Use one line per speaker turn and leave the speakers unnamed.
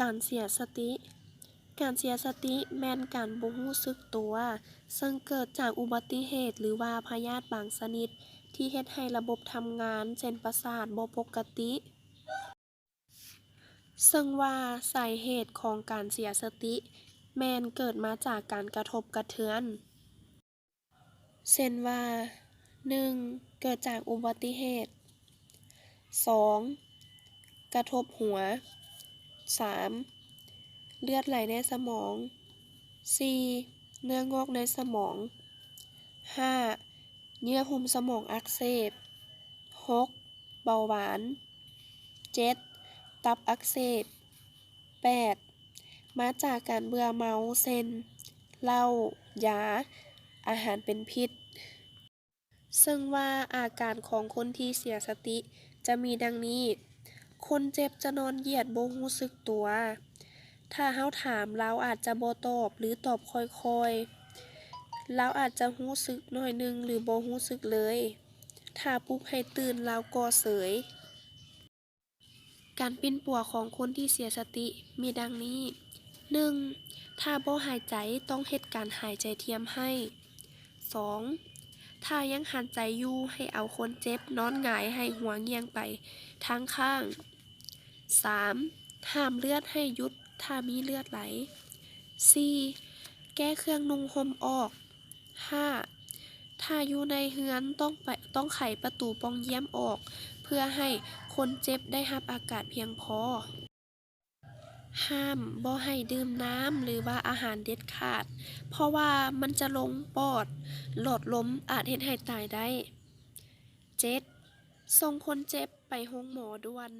การเสียสติ การเสียสติแม่นการบ่รู้สึกตัว ซึ่งเกิดจากอุบัติเหตุหรือว่าพยาธิบางชนิดที่เฮ็ดให้ระบบทำงานเส้นประสาทบ่ปกติ ซึ่งว่าสาเหตุของการเสียสติแม่นเกิดมาจากการกระทบกระเทือน เช่นว่า 1. เกิดจากอุบัติเหตุ 2. กระทบหัว 3. เลือดไหลในสมอง 4. เนื้องอกในสมอง 5. เยื่อหุ้มสมองอักเสบ 6. เบาหวาน 7. ตับอักเสบ 8. มาจากการเบื่อเมาเช่น เหล้า ยา อาหารเป็นพิษ ซึ่งว่าอาการของคนที่เสียสติจะมีดังนี้ คนเจ็บจะนอนเหยียดบ่รู้สึกตัว ถ้าเฮาถามเลาอาจจะบ่ตอบหรือตอบค่อยๆเลาอาจจะรู้สึกน้อยหนึงหรือบ่รู้สึกเลย ถ้าปลุกให้ตื่นเลาก็เสย การปิ้นปัวของคนที่เสียสติมีดังนี้ 1. ถ้าบ่หายใจต้องเฮ็ดการหายใจเทียมให้ 2. ถ้ายังหายใจอยู่ให้เอาคนเจ็บนอนหงายให้หัวเงียงไปทางข้าง 3. ห้ามเลือดให้หยุดถ้ามีเลือดไหล 4. แก้เครื่องนุ่งห่มออก 5. ถ้าอยู่ในเรือนต้องไขประตูป่องเยี่ยมออก เพื่อให้คนเจ็บได้รับอากาศเพียงพอ ห้ามบ่ให้ดื่มน้ำหรือว่าอาหารเด็ดขาด เพราะว่ามันจะลงปอด หลอดลมอาจเฮ็ดให้ตายได้ 7. ส่งคนเจ็บไปโรงหมอด่วน